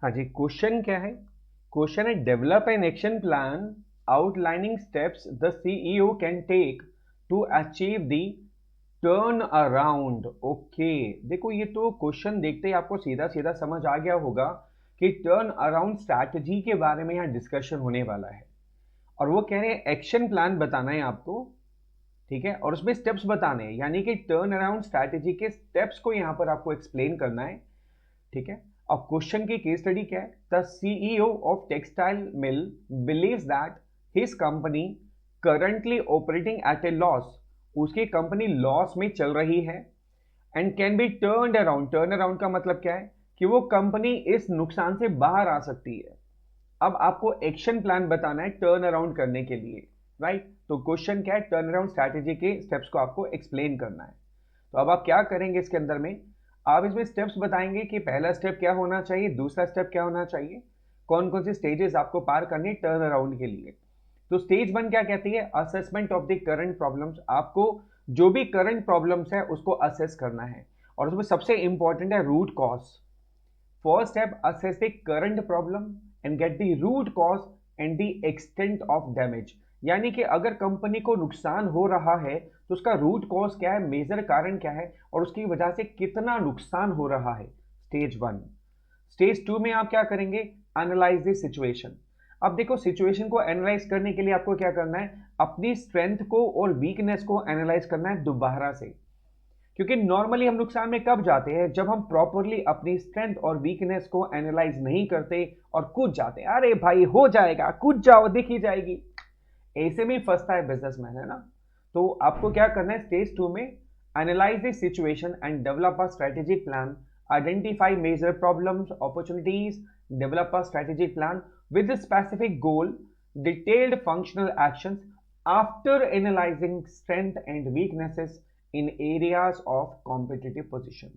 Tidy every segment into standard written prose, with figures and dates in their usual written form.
हाँ जी, क्वेश्चन क्या है? क्वेश्चन है develop an action plan outlining steps the CEO can take to achieve the turn around. Okay, देखो ये तो क्वेश्चन देखते ही आपको सीधा सीधा समझ आ गया होगा कि टर्न अराउंड स्ट्रैटेजी के बारे में यहाँ डिस्कशन होने वाला है। और वो कह रहे हैं एक्शन प्लान बताना है आपको, ठीक है, और उसमें स्टेप्स बताने हैं, यानी कि टर्न अराउंड स्ट्रैटेजी के स्टेप्स को यहाँ पर आपको एक्सप्लेन करना है, ठीक है। अब क्वेश्चन की केस स्टडी क्या है? The CEO of textile mill believes that his company currently operating eight A loss, उसकी कंपनी लॉस में चल रही है, and can be turn around. Turn around का मतलब क्या है? कि वो कंपनी इस नुकसान से बाहर आ सकती है। अब आपको एक्शन प्लान बताना है टर्न अराउंड करने के लिए, राइट? तो क्वेश्चन क्या है? टर्न अराउंड स्ट्रैटेजी के स्टेप्स को आपको एक्सप्लेन करना है। तो अब आप क्या करेंगे इसके अंदर में? आप इसमें स्टेप्स बताएंगे कि पहला स्टेप क्या होना चाहिए, दूसरा स्टेप क्या होना चाहिए, कौन कौन सी स्टेजेस आपको पार करनी है टर्न अराउंड के लिए। तो स्टेज 1 क्या कहती है? Assessment of the current problems. आपको जो भी करंट प्रॉब्लम्स है उसको असेस करना है, और उसमें सबसे इंपॉर्टेंट है root cause. First step, assess the current problem and get the root cause and the extent of damage. यानी कि अगर कंपनी को नुकसान हो रहा है तो उसका रूट कॉज क्या है, मेजर कारण क्या है, और उसकी वजह से कितना नुकसान हो रहा है। स्टेज 1। स्टेज 2 में आप क्या करेंगे? Analyse the situation. अब देखो, सिचुएशन को एनालाइज करने के लिए आपको क्या करना है? अपनी स्ट्रेंथ को और वीकनेस को एनालाइज करना है दोबारा से। क्योंकि नॉर्मली हम नुकसान में कब जाते हैं? जब हम प्रॉपरली अपनी स्ट्रेंथ और वीकनेस को एनालाइज नहीं करते और कूद जाते हैं। अरे भाई हो जाएगा, कूद जाओ, दिख ही जाएगी। ऐसे में फंसता है बिजनेसमैन, है ना? तो आपको क्या करना है स्टेज 2 में? Analyse the situation and develop a strategic plan, identify major problems, opportunities, develop a strategic plan with specific goal, detailed functional actions after analysing strength and weaknesses in areas of competitive position.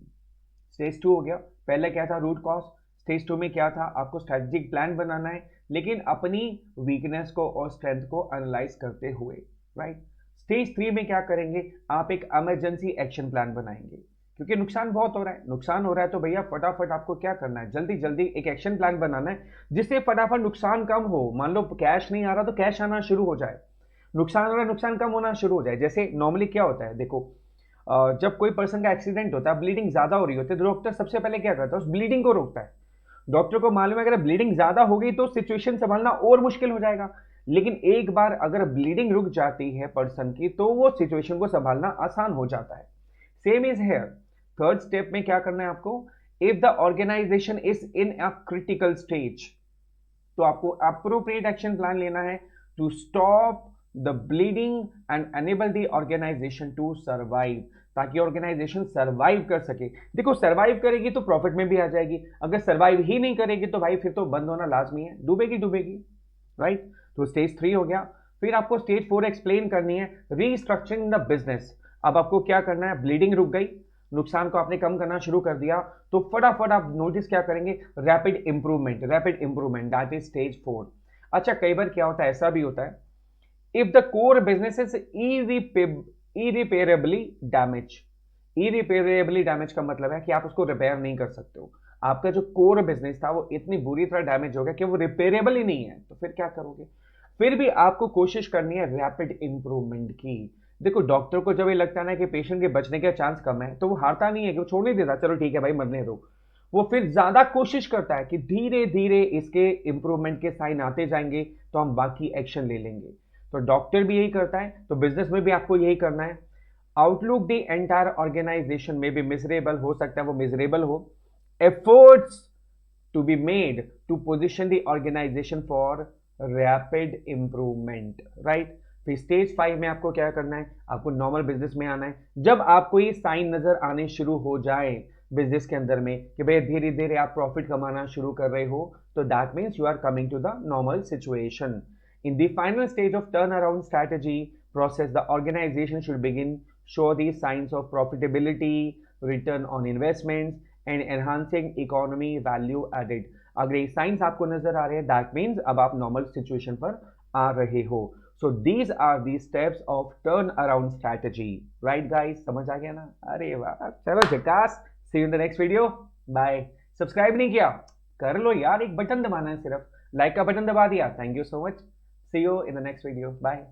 Stage 2 हो गया। पहले क्या था? Root cause. Stage 2 में क्या था? आपको strategic plan बनाना है, लेकिन अपनी वीकनेस को और स्ट्रेंथ को एनालाइज करते हुए, राइट? स्टेज 3 में क्या करेंगे? आप एक इमरजेंसी एक्शन प्लान बनाएंगे, क्योंकि नुकसान बहुत हो रहा है। नुकसान हो रहा है तो भैया फटाफट आपको क्या करना है? जल्दी जल्दी एक एक्शन प्लान बनाना है जिससे फटाफट नुकसान कम हो। मान लो कैश नहीं आ रहा तो कैश आना शुरू हो जाए, नुकसान हो रहा है नुकसान कम होना शुरू हो जाए। जैसे नॉर्मली क्या होता है, देखो, जब कोई पर्सन का एक्सीडेंट होता है, ब्लीडिंग ज्यादा हो रही होती है, तो डॉक्टर सबसे पहले क्या करता है? उस ब्लीडिंग को रोकता है। डॉक्टर को मालूम है अगर ब्लीडिंग ज्यादा हो गई तो सिचुएशन संभालना और मुश्किल हो जाएगा, लेकिन एक बार अगर ब्लीडिंग रुक जाती है पर्सन की तो वो सिचुएशन को संभालना आसान हो जाता है। Same is here. Third step में क्या करना है आपको? If the organisation is in a critical stage, तो आपको अप्रोप्रिएट एक्शन प्लान लेना है to stop the bleeding and enable the organisation to survive, ताकि ऑर्गेनाइजेशन सर्वाइव कर सके। देखो, सर्वाइव करेगी तो प्रॉफिट में भी आ जाएगी, अगर सर्वाइव ही नहीं करेगी तो भाई फिर तो बंद होना लाजमी है, डूबेगी डूबेगी, राइट? तो स्टेज 3 हो गया। फिर आपको स्टेज 4 एक्सप्लेन करनी है, रीस्ट्रक्चरिंग द बिजनेस। अब आपको क्या करना है? ब्लीडिंग रुक गई, नुकसान को आपने कम करना शुरू कर दिया, तो फटाफट आप नोटिस क्या करेंगे? Rapid improvement, rapid improvement, that is stage 4। अच्छा, कई बार क्या होता है, ऐसा भी होता है, if the core business is irreparably damage. Irreparably damage का मतलब है कि आप उसको रिपेयर नहीं कर सकते हो। आपका जो कोर बिजनेस था वो इतनी बुरी तरह डैमेज हो गया कि वो रिपेरेबल ही नहीं है, तो फिर क्या करोगे? फिर भी आपको कोशिश करनी है रैपिड इंप्रूवमेंट की। देखो, डॉक्टर को जब ये लगता है ना कि पेशेंट के बचने का चांस कम है तो वो हारता नहीं है कि वो छोड़ नहीं देता, चलो ठीक है भाई मरने दो। वो फिर ज्यादा कोशिश करता है कि धीरे धीरे इसके इंप्रूवमेंट के साइन आते जाएंगे तो हम बाकी एक्शन ले लेंगे। तो डॉक्टर भी यही करता है, तो बिजनेस में भी आपको यही करना है। आउटलुक द एंटायर ऑर्गेनाइजेशन में भी मिजरेबल हो सकता है, वो मिजरेबल हो। Efforts to be made to position the organisation for rapid improvement, right? फिर स्टेज 5 में आपको क्या करना है? आपको नॉर्मल बिजनेस में आना है। जब आपको ये साइन नजर आने शुरू हो जाए बिजनेस के अंदर में कि भाई धीरे धीरे आप प्रॉफिट कमाना शुरू कर रहे हो, तो that means you are coming to the normal situation. In the final stage of turnaround strategy process, the organization should begin show the signs of profitability, return on investments, and enhancing economy value added. अगर ये science आपको नजर आ रहे हैं, that means अब आप normal situation पर आ रहे हो। So these are the steps of turn around strategy, right guys? समझ आ गया ना? अरे वाह, चलो झकास। See you in the next video, bye. Subscribe नहीं किया कर लो यार, एक बटन दबाना है सिर्फ, लाइक का बटन दबा दिया, thank you so much, see you in the next video, bye.